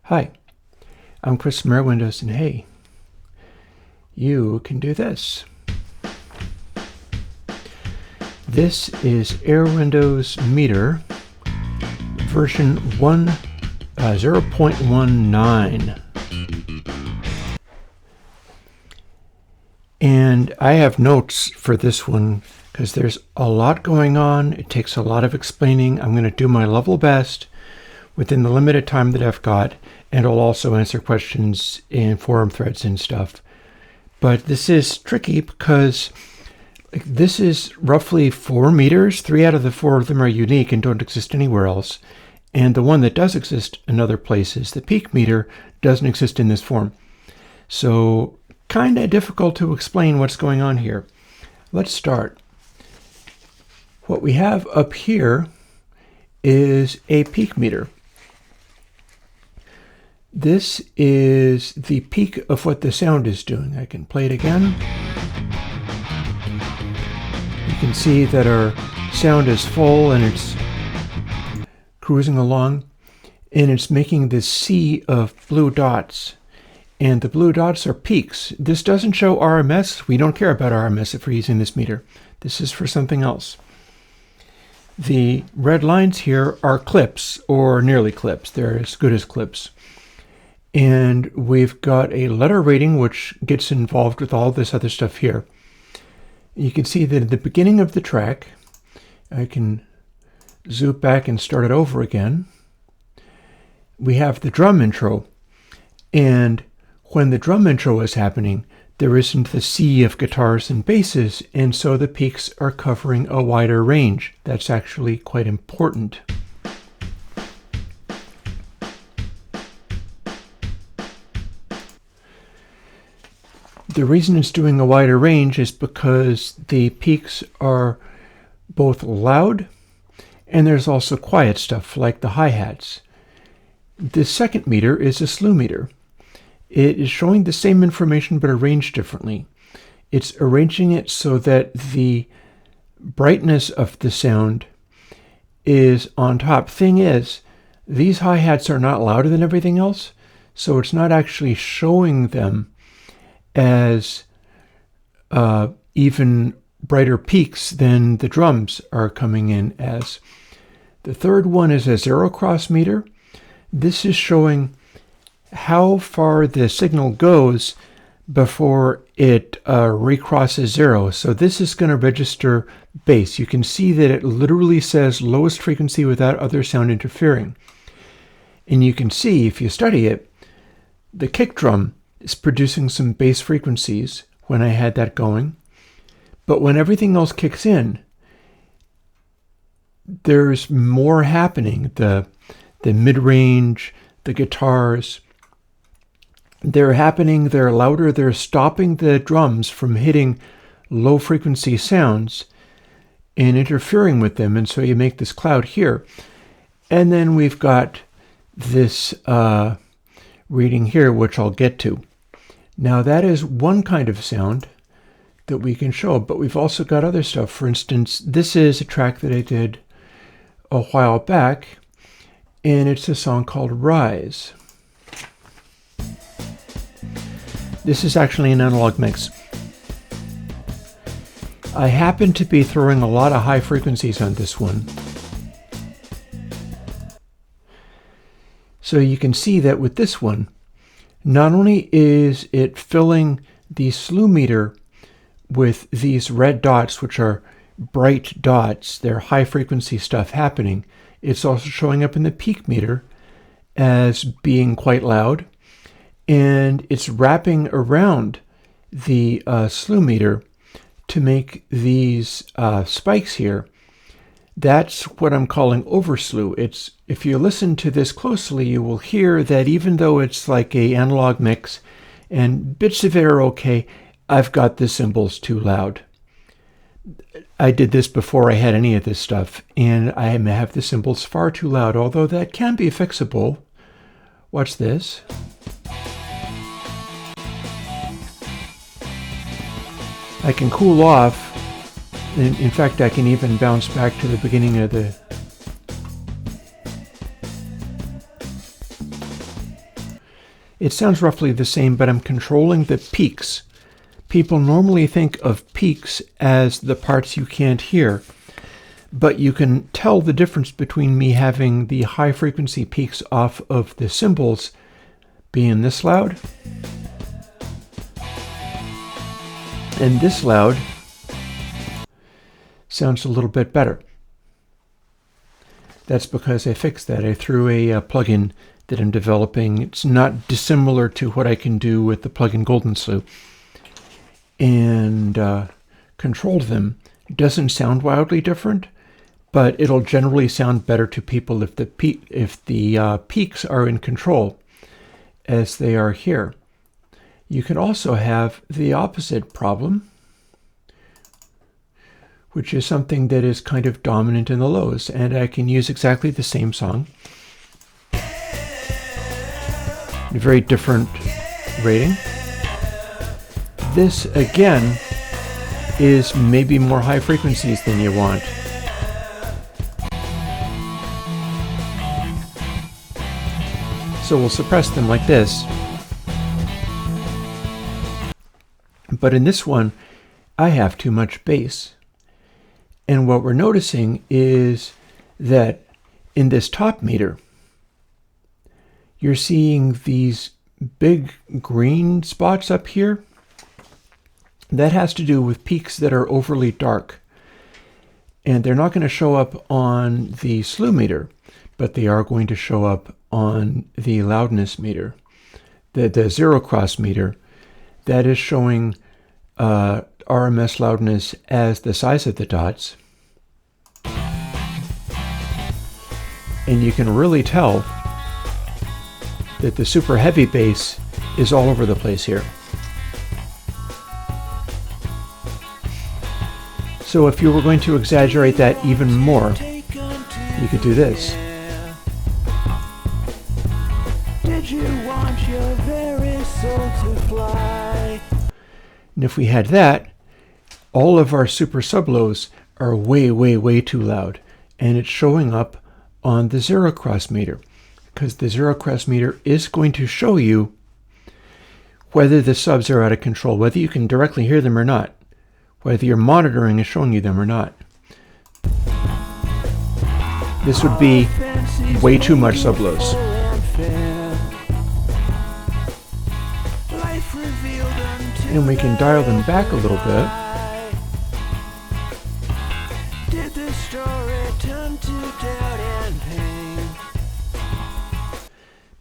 Hi, I'm Chris from Airwindows, and hey, you can do this. This is Airwindows Meter version 0.19. And I have notes for this one because there's a lot going on. It takes a lot of explaining. I'm going to do my level best within the limited time that I've got, and I'll also answer questions in forum threads and stuff. But this is tricky because this is roughly 4 meters. 3 out of the 4 of them are unique and don't exist anywhere else. And the one that does exist in other places, the peak meter, doesn't exist in this form. So kind of difficult to explain what's going on here. Let's start. What we have up here is a peak meter. This is the peak of what the sound is doing. I can play it again. You can see that our sound is full and it's cruising along, and it's making this sea of blue dots. And the blue dots are peaks. This doesn't show RMS. We don't care about RMS if we're using this meter. This is for something else. The red lines here are clips, or nearly clips. They're as good as clips. And we've got a letter rating, which gets involved with all this other stuff here. You can see that at the beginning of the track, I can zoom back and start it over again. We have the drum intro. And when the drum intro is happening, there isn't the sea of guitars and basses, and so the peaks are covering a wider range. That's actually quite important. The reason it's doing a wider range is because the peaks are both loud and there's also quiet stuff like the hi-hats. The second meter is a slew meter. It is showing the same information but arranged differently. It's arranging it so that the brightness of the sound is on top. Thing is, these hi-hats are not louder than everything else, so it's not actually showing them as even brighter peaks than the drums are coming in as. The third one is a zero cross meter. This is showing how far the signal goes before it recrosses zero. So this is going to register bass. You can see that it literally says lowest frequency without other sound interfering. And you can see, if you study it, the kick drum is producing some bass frequencies when I had that going. But when everything else kicks in, there's more happening. The mid-range, the guitars, they're happening, they're louder, they're stopping the drums from hitting low frequency sounds and interfering with them. And so you make this cloud here. And then we've got this reading here, which I'll get to. Now that is one kind of sound that we can show, but we've also got other stuff. For instance, this is a track that I did a while back, and it's a song called Rise. This is actually an analog mix. I happen to be throwing a lot of high frequencies on this one. So you can see that with this one, not only is it filling the slew meter with these red dots, which are bright dots, they're high frequency stuff happening, it's also showing up in the peak meter as being quite loud, and it's wrapping around the slew meter to make these spikes here. That's what I'm calling overslew. It's, if you listen to this closely, you will hear that even though it's like an analog mix and bits of it are okay, I've got the cymbals too loud. I did this before I had any of this stuff, and I have the cymbals far too loud, although that can be fixable. Watch this. I can cool off. In fact, I can even bounce back to the beginning of the It sounds roughly the same, but I'm controlling the peaks. People normally think of peaks as the parts you can't hear, but you can tell the difference between me having the high frequency peaks off of the cymbals being this loud and this loud sounds a little bit better. That's because I fixed that. I threw a plugin that I'm developing. It's not dissimilar to what I can do with the plugin Golden Slew, and controlled them. It doesn't sound wildly different, but it'll generally sound better to people if the peaks are in control, as they are here. You can also have the opposite problem, which is something that is kind of dominant in the lows, and I can use exactly the same song, a very different rating. This again is maybe more high frequencies than you want. So we'll suppress them like this. But in this one, I have too much bass. And what we're noticing is that in this top meter, you're seeing these big green spots up here. That has to do with peaks that are overly dark. And they're not going to show up on the slew meter, but they are going to show up on the loudness meter. The zero cross meter, that is showing RMS loudness as the size of the dots. And you can really tell that the super heavy bass is all over the place here. So if you were going to exaggerate that even more, you could do this. Did you want your very soul to fly? And if we had that, all of our super sub-lows are way, way, way too loud. And it's showing up on the zero cross meter, because the zero cross meter is going to show you whether the subs are out of control, whether you can directly hear them or not, whether your monitoring is showing you them or not. This would be way too much sub-lows. And we can dial them back a little bit.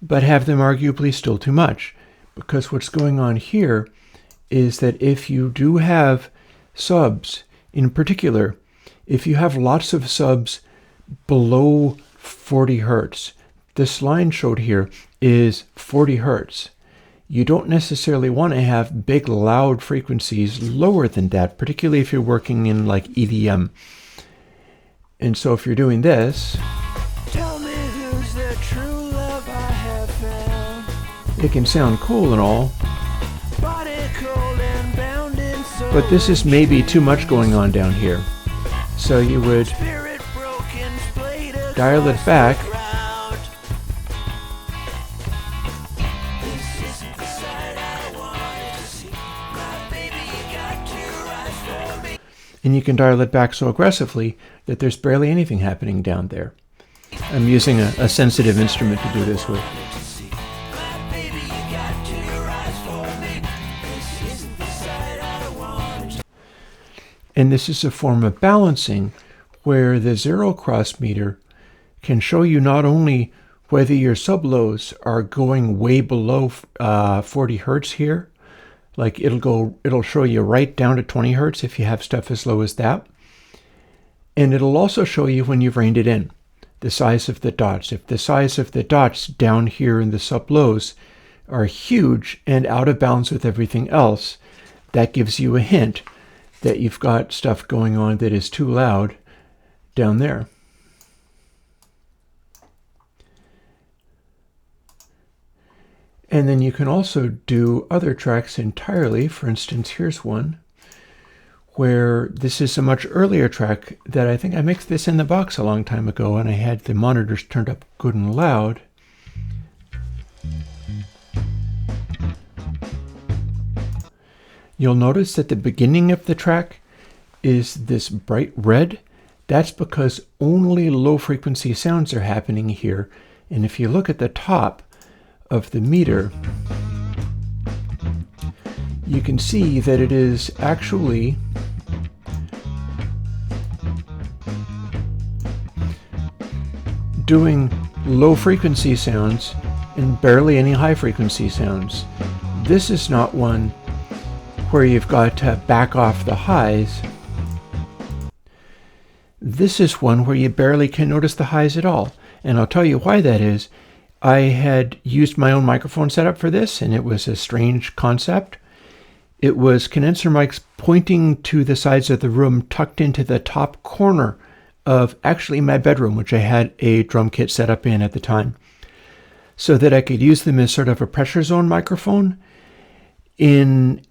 But have them arguably still too much. Because what's going on here is that if you do have subs, in particular, if you have lots of subs below 40 hertz, this line showed here is 40 hertz. You don't necessarily want to have big loud frequencies lower than that, particularly if you're working in like EDM. And so if you're doing this, tell me who's the true love I have found. It can sound cool and all, but this is maybe too much going on down here. So you would dial it back. And you can dial it back so aggressively that there's barely anything happening down there. I'm using a sensitive instrument to do this with. And this is a form of balancing where the zero cross meter can show you not only whether your sub-lows are going way below 40 hertz here, like it'll show you right down to 20 hertz if you have stuff as low as that. And it'll also show you when you've reined it in, the size of the dots. If the size of the dots down here in the sub-lows are huge and out of balance with everything else, that gives you a hint that you've got stuff going on that is too loud down there. And then you can also do other tracks entirely. For instance, here's one where this is a much earlier track that I think I mixed this in the box a long time ago, and I had the monitors turned up good and loud. You'll notice that the beginning of the track is this bright red. That's because only low frequency sounds are happening here. And if you look at the top of the meter, you can see that it is actually doing low frequency sounds and barely any high frequency sounds. This is not one where you've got to back off the highs. This is one where you barely can notice the highs at all. And I'll tell you why that is. I had used my own microphone setup for this, and it was a strange concept. It was condenser mics pointing to the sides of the room, tucked into the top corner of actually my bedroom, which I had a drum kit set up in at the time, so that I could use them as sort of a pressure zone microphone in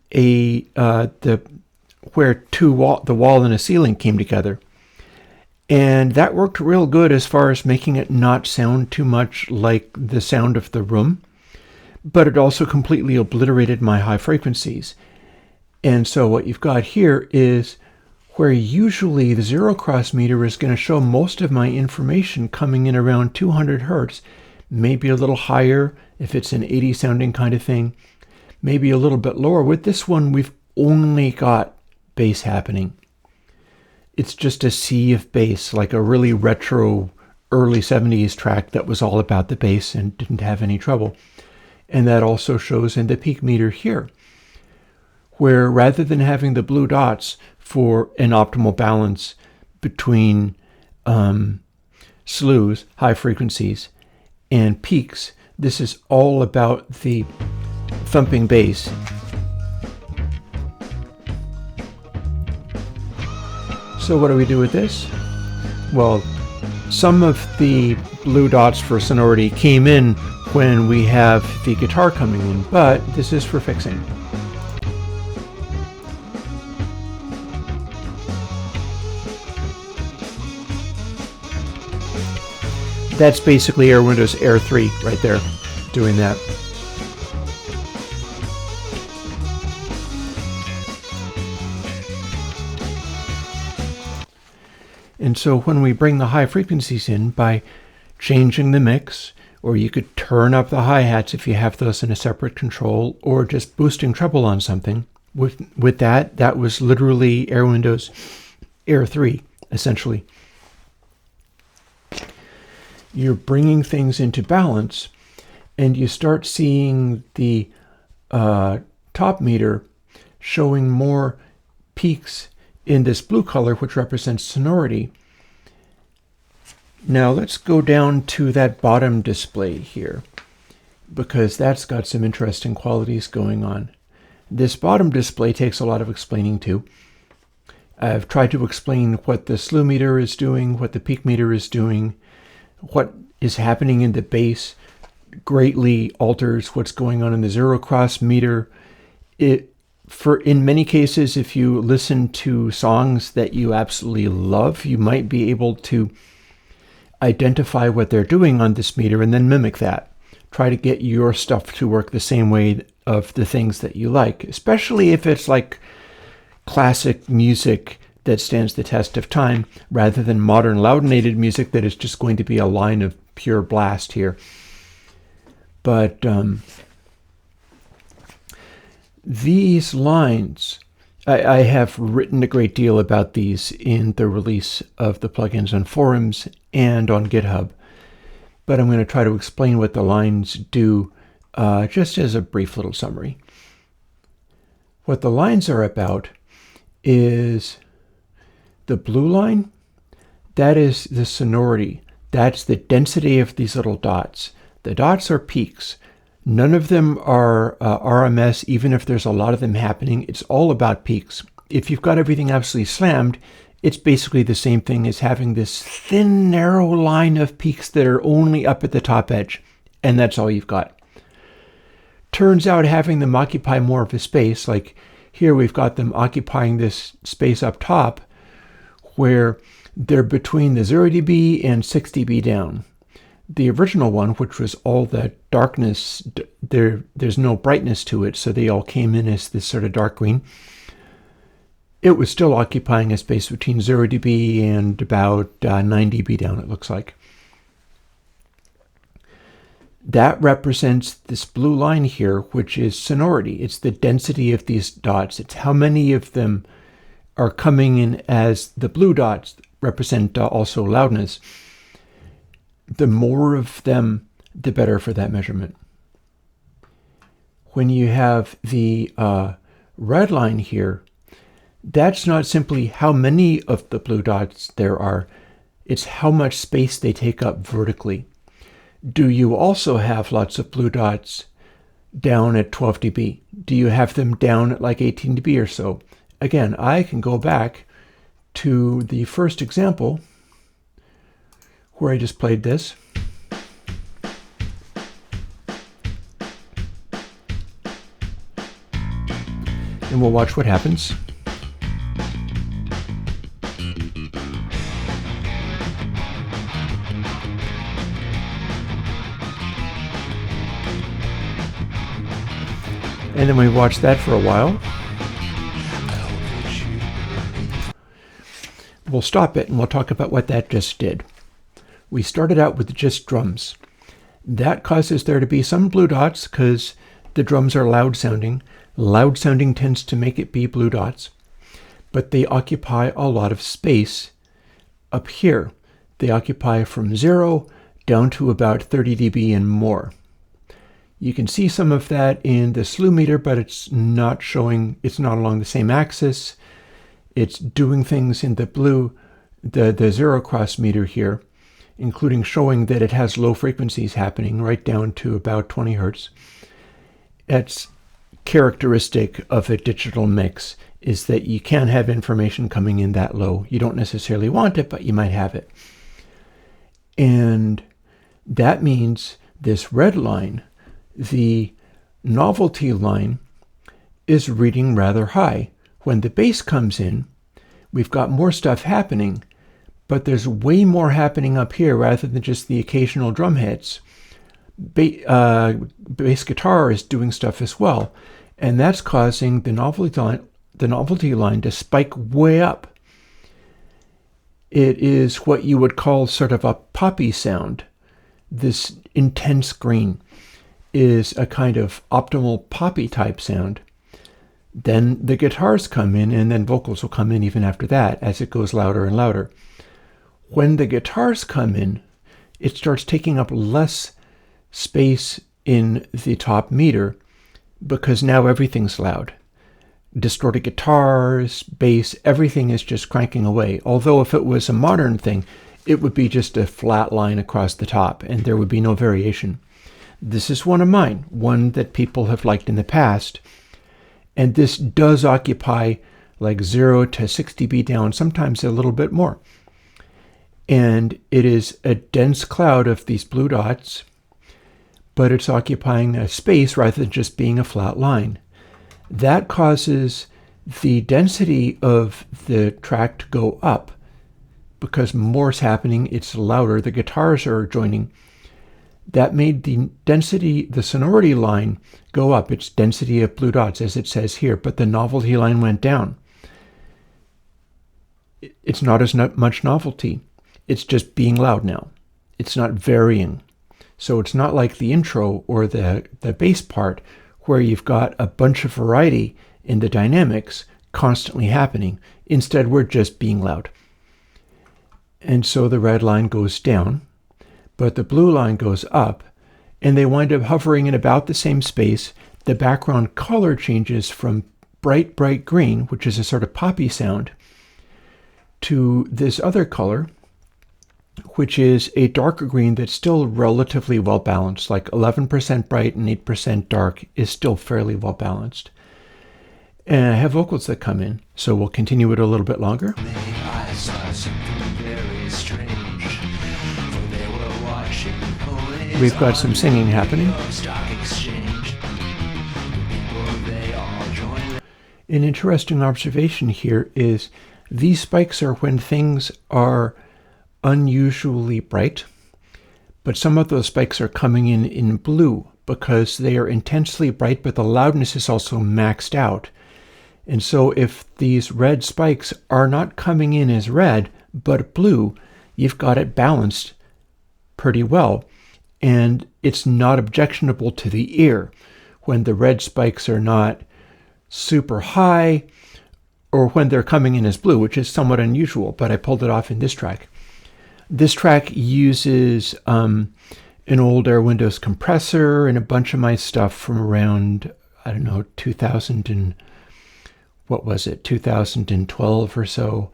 where the wall and a ceiling came together. And that worked real good as far as making it not sound too much like the sound of the room, but it also completely obliterated my high frequencies. And so what you've got here is where usually the zero cross meter is going to show most of my information coming in around 200 hertz, maybe a little higher if it's an 80 sounding kind of thing, maybe a little bit lower. With this one, we've only got bass happening. It's just a sea of bass, like a really retro early 70s track that was all about the bass and didn't have any trouble. And that also shows in the peak meter here, where rather than having the blue dots for an optimal balance between slews, high frequencies, and peaks, this is all about the thumping bass. So what do we do with this? Well, some of the blue dots for sonority came in when we have the guitar coming in, but this is for fixing. That's basically Airwindows Air 3 right there, doing that. And so when we bring the high frequencies in by changing the mix, or you could turn up the hi-hats if you have those in a separate control, or just boosting treble on something, with that was literally Airwindows Air 3, essentially. You're bringing things into balance, and you start seeing the top meter showing more peaks in this blue color, which represents sonority. Now let's go down to that bottom display here, because that's got some interesting qualities going on. This bottom display takes a lot of explaining too. I've tried to explain what the slew meter is doing, what the peak meter is doing, what is happening in the bass greatly alters what's going on in the zero cross meter. In many cases, if you listen to songs that you absolutely love, you might be able to identify what they're doing on this meter and then mimic that. Try to get your stuff to work the same way of the things that you like, especially if it's like classic music that stands the test of time, rather than modern loudinated music that is just going to be a line of pure blast here. But these lines, I have written a great deal about these in the release of the plugins on forums and on GitHub, but I'm going to try to explain what the lines do just as a brief little summary. What the lines are about is the blue line. That is the sonority. That's the density of these little dots. The dots are peaks. None of them are RMS, even if there's a lot of them happening. It's all about peaks. If you've got everything absolutely slammed, it's basically the same thing as having this thin, narrow line of peaks that are only up at the top edge, and that's all you've got. Turns out having them occupy more of a space, like here we've got them occupying this space up top, where they're between the 0 dB and 6 dB down. The original one, which was all the darkness there's no brightness to it, so they all came in as this sort of dark green. It was still occupying a space between 0 dB and about 9 dB down, it looks like. That represents this blue line here, which is sonority. It's the density of these dots. It's how many of them are coming in as the blue dots represent also loudness. The more of them, the better for that measurement. When you have the red line here, that's not simply how many of the blue dots there are, it's how much space they take up vertically. Do you also have lots of blue dots down at 12 dB? Do you have them down at like 18 dB or so? Again, I can go back to the first example where I just played this. And we'll watch what happens. And then we watch that for a while. We'll stop it and we'll talk about what that just did. We started out with just drums. That causes there to be some blue dots because the drums are loud sounding. Loud sounding tends to make it be blue dots, but they occupy a lot of space up here. They occupy from 0 down to about 30 dB and more. You can see some of that in the slew meter, but it's not showing, it's not along the same axis. It's doing things in the blue, the zero cross meter here, including showing that it has low frequencies happening right down to about 20 hertz. It's characteristic of a digital mix is that you can't have information coming in that low. You don't necessarily want it, but you might have it. And that means this red line, the novelty line, is reading rather high. When the bass comes in, we've got more stuff happening, but there's way more happening up here rather than just the occasional drum hits. Bass guitar is doing stuff as well, and that's causing the novelty line to spike way up. It is what you would call sort of a poppy sound. This intense green is a kind of optimal poppy type sound. Then the guitars come in, and then vocals will come in even after that as it goes louder and louder. When the guitars come in, it starts taking up less space in the top meter because now everything's loud. Distorted guitars, bass, everything is just cranking away. Although if it was a modern thing, it would be just a flat line across the top and there would be no variation. This is one of mine, one that people have liked in the past. And this does occupy like 0 to 6 dB down, sometimes a little bit more. And it is a dense cloud of these blue dots, but it's occupying a space rather than just being a flat line. That causes the density of the track to go up because more's happening, it's louder, the guitars are joining. That made the density, the sonority line go up, its density of blue dots as it says here, but the novelty line went down. It's not as much novelty. It's just being loud now. It's not varying. So it's not like the intro or the bass part where you've got a bunch of variety in the dynamics constantly happening. Instead, we're just being loud. And so the red line goes down, but the blue line goes up, and they wind up hovering in about the same space. The background color changes from bright, bright green, which is a sort of poppy sound, to this other color, which is a darker green that's still relatively well balanced, like 11% bright and 8% dark is still fairly well balanced. And I have vocals that come in, so we'll continue it a little bit longer. We've got some singing happening. An interesting observation here is these spikes are when things are unusually bright, but some of those spikes are coming in blue because they are intensely bright, but the loudness is also maxed out. And so if these red spikes are not coming in as red, but blue, you've got it balanced pretty well. And it's not objectionable to the ear when the red spikes are not super high or when they're coming in as blue, which is somewhat unusual, but I pulled it off in this track. This track uses an old Airwindows compressor and a bunch of my stuff from around, I don't know, 2012 or so.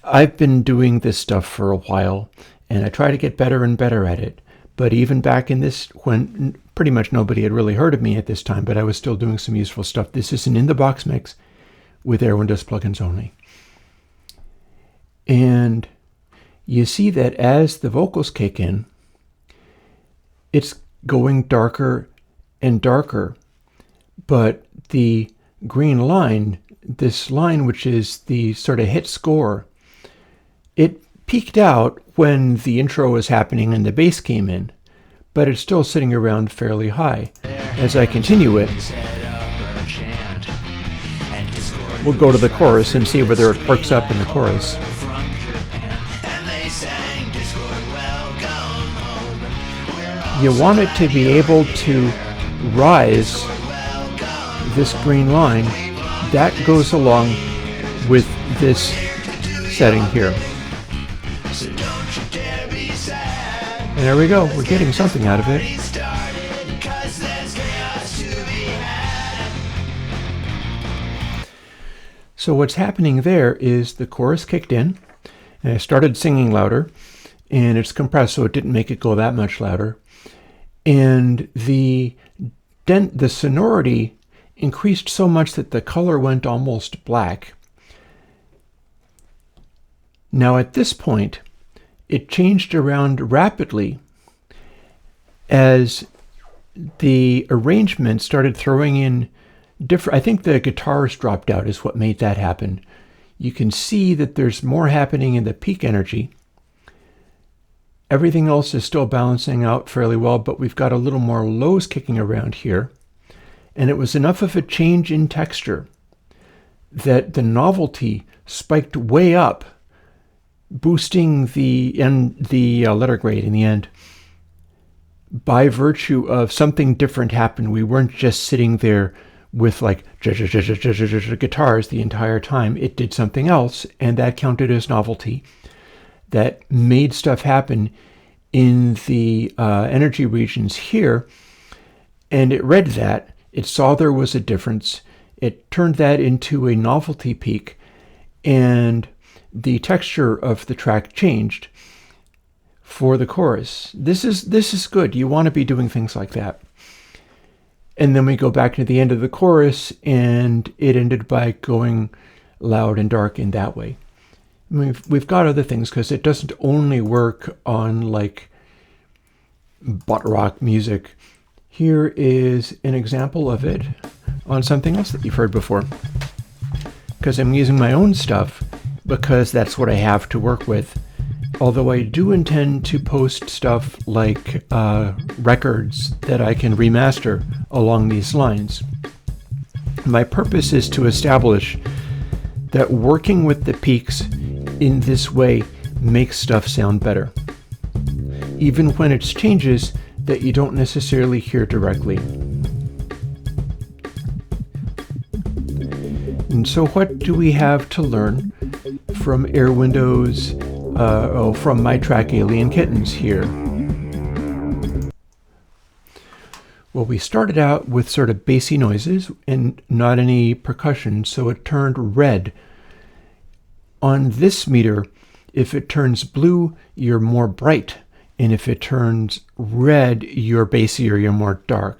I've been doing this stuff for a while, and I try to get better and better at it. But even back in this, when pretty much nobody had really heard of me at this time, but I was still doing some useful stuff. This is an in-the-box mix with Airwindows plugins only. And you see that as the vocals kick in, it's going darker and darker. But the green line, this line which is the sort of hit score, it peaked out when the intro was happening and the bass came in, but it's still sitting around fairly high. As I continue it, we'll go to the chorus and see whether it perks up in the chorus. You want it to be able to rise this green line. That goes along with this setting here. And there we go, we're getting something out of it. So what's happening there is the chorus kicked in, and I started singing louder, and it's compressed so it didn't make it go that much louder. And the sonority increased so much that the color went almost black. Now at this point, it changed around rapidly as the arrangement started throwing in different. I think the guitars dropped out is what made that happen. You can see that there's more happening in the peak energy. Everything else is still balancing out fairly well, but we've got a little more lows kicking around here. And it was enough of a change in texture that the novelty spiked way up, boosting the letter grade in the end. By virtue of something different happened. We weren't just sitting there with like guitars the entire time. It did something else, and that counted as novelty. That made stuff happen in the energy regions here, and it read that. It saw there was a difference. It turned that into a novelty peak, and the texture of the track changed for the chorus. This is good. You want to be doing things like that. And then we go back to the end of the chorus, and it ended by going loud and dark in that way. I mean, we've got other things because it doesn't only work on like butt rock music. Here is an example of it on something else that you've heard before, because I'm using my own stuff because that's what I have to work with. Although I do intend to post stuff like records that I can remaster along these lines. My purpose is to establish that working with the peaks in this way makes stuff sound better, even when it's changes that you don't necessarily hear directly. And so what do we have to learn from Airwindows, from my track Alien Kittens here? Well, we started out with sort of bassy noises and not any percussion, so it turned red. On this meter, if it turns blue, you're more bright. And if it turns red, you're bassier, you're more dark.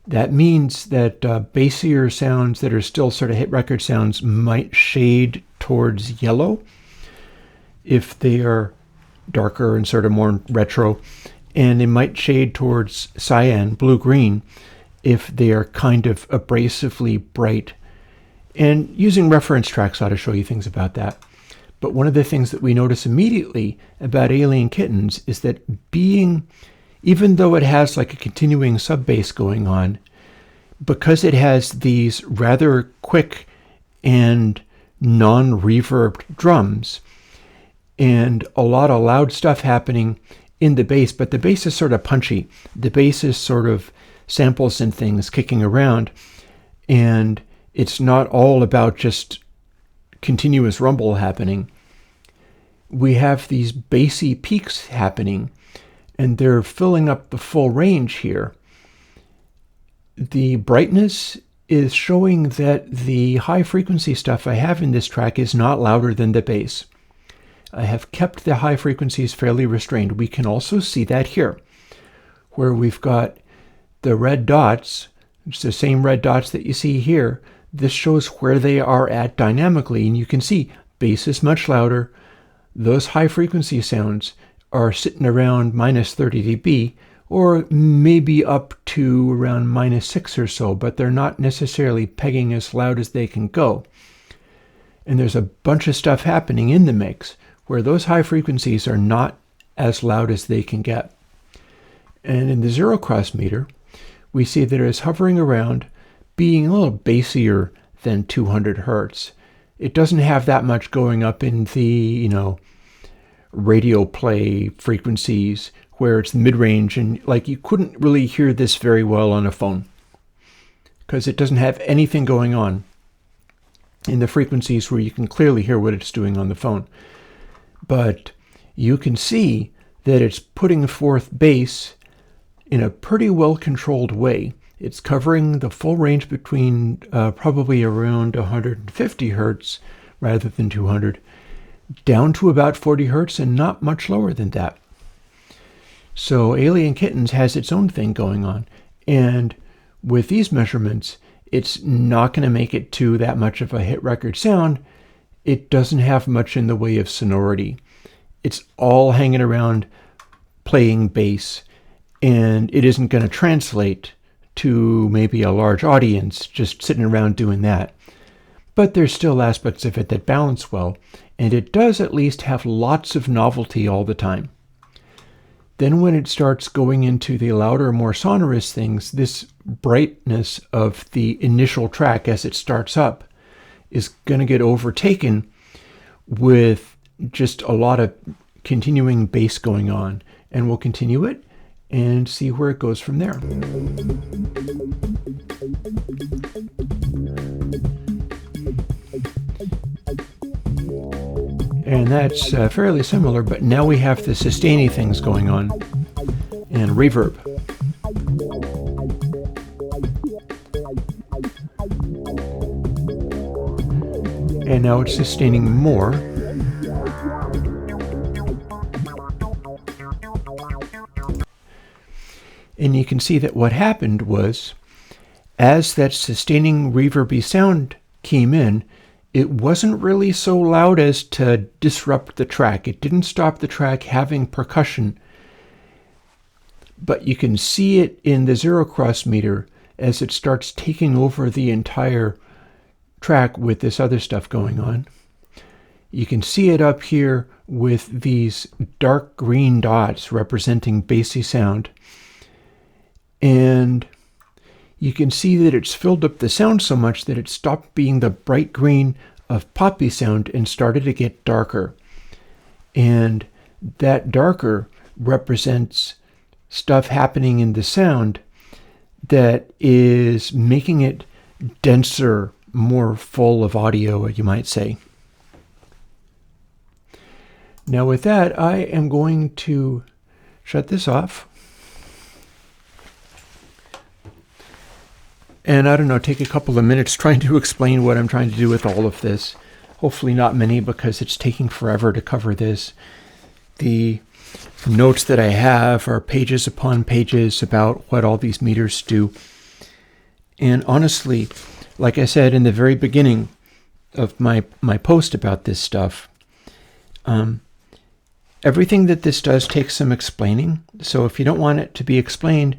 That means that bassier sounds that are still sort of hit record sounds might shade towards yellow if they are darker and sort of more retro. And they might shade towards cyan, blue-green, if they are kind of abrasively bright. And using reference tracks ought to show you things about that. But one of the things that we notice immediately about Alien Kittens is that being even though it has like a continuing sub bass going on, because it has these rather quick and non-reverbed drums and a lot of loud stuff happening in the bass, but the bass is sort of punchy. The bass is sort of samples and things kicking around, and it's not all about just continuous rumble happening. We have these bassy peaks happening, and they're filling up the full range here. The brightness is showing that the high frequency stuff I have in this track is not louder than the bass. I have kept the high frequencies fairly restrained. We can also see that here, where we've got the red dots. It's the same red dots that you see here. This shows where they are at dynamically, and you can see bass is much louder. Those high frequency sounds are sitting around minus 30 dB, or maybe up to around minus 6 or so, but they're not necessarily pegging as loud as they can go. And there's a bunch of stuff happening in the mix where those high frequencies are not as loud as they can get. And in the zero cross meter, we see that it's hovering around being a little bassier than 200 hertz. It doesn't have that much going up in the, radio play frequencies where it's mid-range, and like you couldn't really hear this very well on a phone because it doesn't have anything going on in the frequencies where you can clearly hear what it's doing on the phone. But you can see that it's putting forth bass in a pretty well-controlled way. It's covering the full range between probably around 150 hertz rather than 200, down to about 40 hertz and not much lower than that. So Alien Kittens has its own thing going on. And with these measurements, it's not going to make it to that much of a hit record sound. It doesn't have much in the way of sonority. It's all hanging around playing bass, and it isn't going to translate to maybe a large audience just sitting around doing that. But there's still aspects of it that balance well, and it does at least have lots of novelty all the time. Then when it starts going into the louder, more sonorous things, this brightness of the initial track as it starts up is going to get overtaken with just a lot of continuing bass going on. And we'll continue it and see where it goes from there. And that's fairly similar, but now we have the sustainy things going on and reverb. And now it's sustaining more. And you can see that what happened was, as that sustaining reverby sound came in, it wasn't really so loud as to disrupt the track. It didn't stop the track having percussion. But you can see it in the zero cross meter as it starts taking over the entire track with this other stuff going on. You can see it up here with these dark green dots representing bassy sound. And you can see that it's filled up the sound so much that it stopped being the bright green of poppy sound and started to get darker. And that darker represents stuff happening in the sound that is making it denser, more full of audio, you might say. Now with that, I am going to shut this off. And I don't know, take a couple of minutes trying to explain what I'm trying to do with all of this. Hopefully not many, because it's taking forever to cover this. The notes that I have are pages upon pages about what all these meters do. And honestly, like I said in the very beginning of my post about this stuff, everything that this does takes some explaining. So if you don't want it to be explained,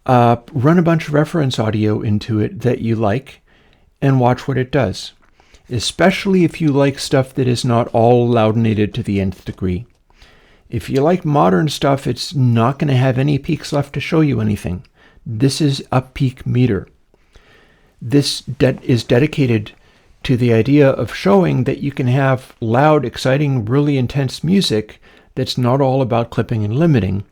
run a bunch of reference audio into it that you like and watch what it does, especially if you like stuff that is not all loudinated to the nth degree. If you like modern stuff, it's not going to have any peaks left to show you anything. This is a peak meter. This is dedicated to the idea of showing that you can have loud, exciting, really intense music that's not all about clipping and limiting.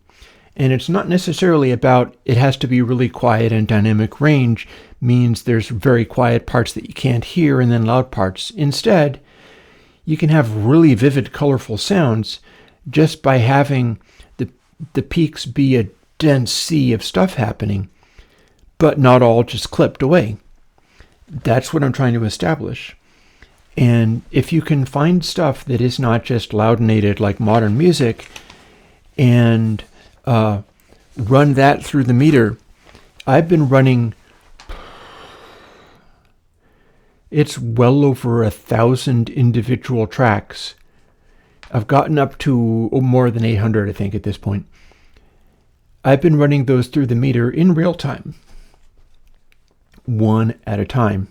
And it's not necessarily about it has to be really quiet, and dynamic range means there's very quiet parts that you can't hear and then loud parts. Instead, you can have really vivid, colorful sounds just by having the peaks be a dense sea of stuff happening, but not all just clipped away. That's what I'm trying to establish. And if you can find stuff that is not just loudinated like modern music and run that through the meter, I've been running, it's well over 1,000 individual tracks. I've gotten up to more than 800, I think, at this point. I've been running those through the meter in real time, one at a time,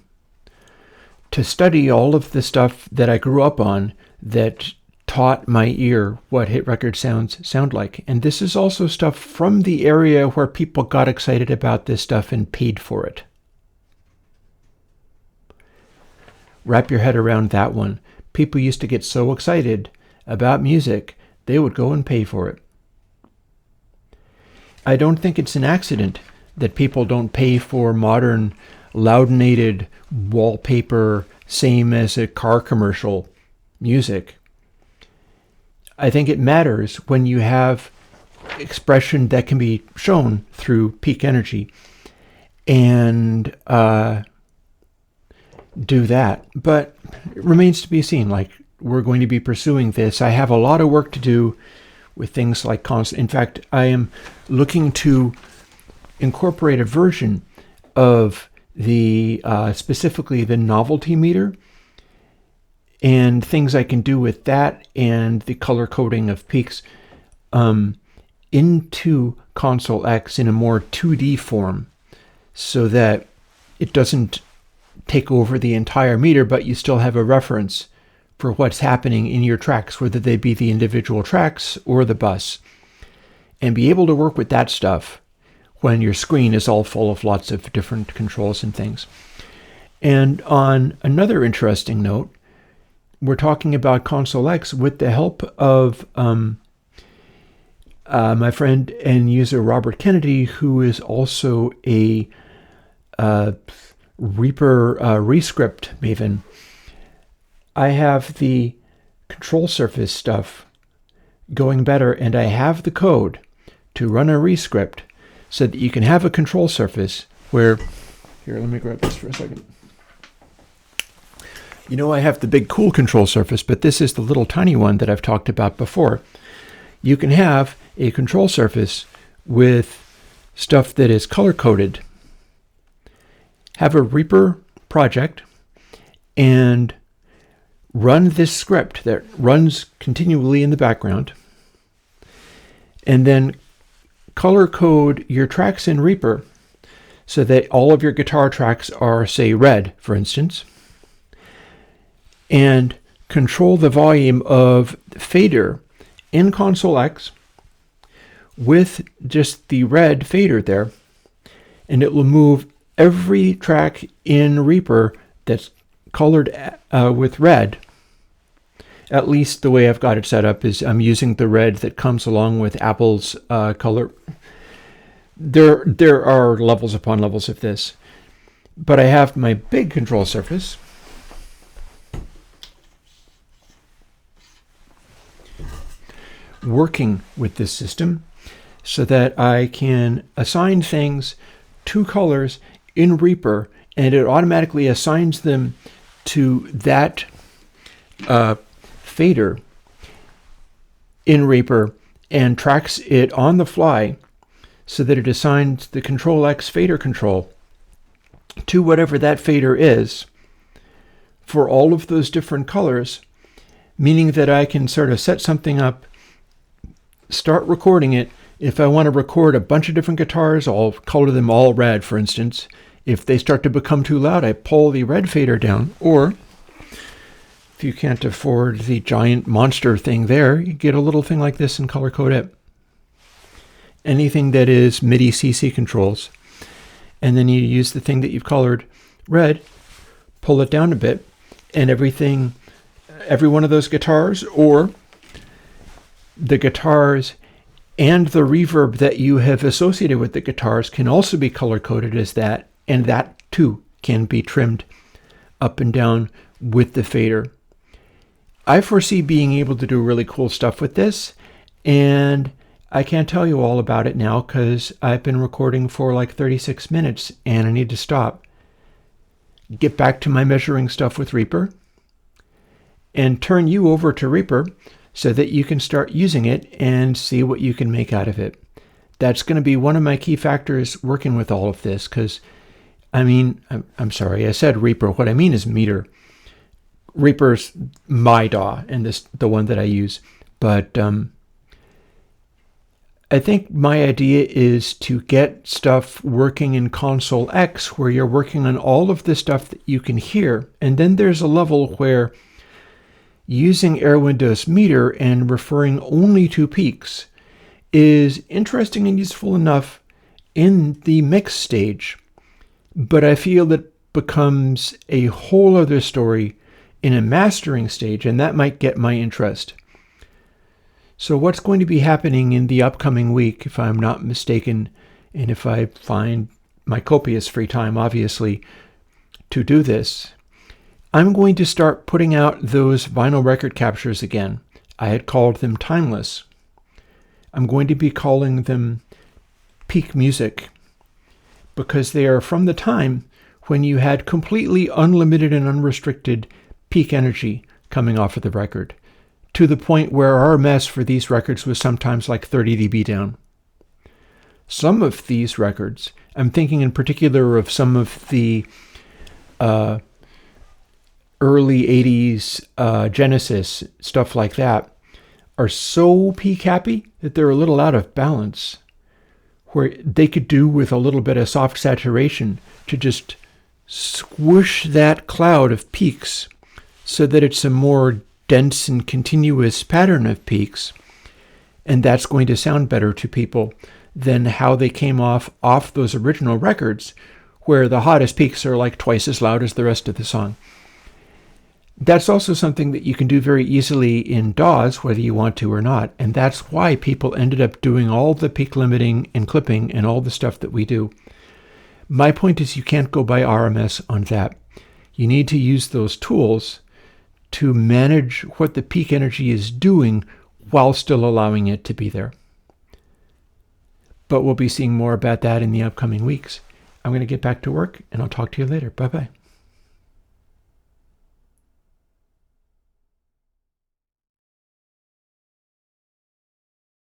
to study all of the stuff that I grew up on that taught my ear what hit record sounds sound like. And this is also stuff from the area where people got excited about this stuff and paid for it. Wrap your head around that one. People used to get so excited about music, they would go and pay for it. I don't think it's an accident that people don't pay for modern, loudinated wallpaper, same as a car commercial music. I think it matters when you have expression that can be shown through peak energy and do that. But it remains to be seen. Like, we're going to be pursuing this. I have a lot of work to do with things like constant. In fact, I am looking to incorporate a version of the specifically the novelty meter and things I can do with that and the color coding of peaks into Console X in a more 2D form, so that it doesn't take over the entire meter, but you still have a reference for what's happening in your tracks, whether they be the individual tracks or the bus, and be able to work with that stuff when your screen is all full of lots of different controls and things. And on another interesting note, we're talking about Console X with the help of my friend and user Robert Kennedy, who is also a Reaper Rescript maven. I have the control surface stuff going better, and I have the code to run a Rescript so that you can have a control surface where, here, let me grab this for a second. You know, I have the big cool control surface, but this is the little tiny one that I've talked about before. You can have a control surface with stuff that is color-coded, have a Reaper project, and run this script that runs continually in the background, and then color code your tracks in Reaper so that all of your guitar tracks are, say, red, for instance, and control the volume of fader in Console X with just the red fader there, and it will move every track in Reaper that's colored with red. At least the way I've got it set up is I'm using the red that comes along with Apple's color. There are levels upon levels of this, but I have my big control surface working with this system so that I can assign things to colors in Reaper, and it automatically assigns them to that fader in Reaper and tracks it on the fly so that it assigns the Control X fader control to whatever that fader is for all of those different colors, meaning that I can sort of set something up, start recording it. If I want to record a bunch of different guitars, I'll color them all red, for instance. If they start to become too loud, I pull the red fader down. Or If you can't afford the giant monster thing there, you get a little thing like this and color code it. Anything that is MIDI CC controls. And then you use the thing that you've colored red, pull it down a bit, and every one of those guitars, or the guitars and the reverb that you have associated with the guitars, can also be color coded as that, and that too can be trimmed up and down with the fader. I foresee being able to do really cool stuff with this, and I can't tell you all about it now because I've been recording for like 36 minutes and I need to stop. Get back to my measuring stuff with Reaper and turn you over to Reaper so that you can start using it and see what you can make out of it. That's going to be one of my key factors working with all of this because, I'm sorry, I said Reaper. What I mean is Meter. Reaper's my DAW and the one that I use. But I think my idea is to get stuff working in Console X where you're working on all of the stuff that you can hear. And then there's a level where using Airwindows Meter and referring only to peaks is interesting and useful enough in the mix stage. But I feel it becomes a whole other story in a mastering stage, and that might get my interest. So what's going to be happening in the upcoming week, if I'm not mistaken, and if I find my copious free time, obviously, to do this, I'm going to start putting out those vinyl record captures again. I had called them timeless. I'm going to be calling them peak music because they are from the time when you had completely unlimited and unrestricted peak energy coming off of the record, to the point where RMS for these records was sometimes like 30 dB down. Some of these records, I'm thinking in particular of some of the early 80s Genesis, stuff like that, are so peak happy that they're a little out of balance, where they could do with a little bit of soft saturation to just squish that cloud of peaks so that it's a more dense and continuous pattern of peaks, and that's going to sound better to people than how they came off those original records, where the hottest peaks are like twice as loud as the rest of the song. That's also something that you can do very easily in DAWs, whether you want to or not, and that's why people ended up doing all the peak limiting and clipping and all the stuff that we do. My point is you can't go by RMS on that. You need to use those tools to manage what the peak energy is doing while still allowing it to be there. But we'll be seeing more about that in the upcoming weeks. I'm going to get back to work, and I'll talk to you later. Bye-bye.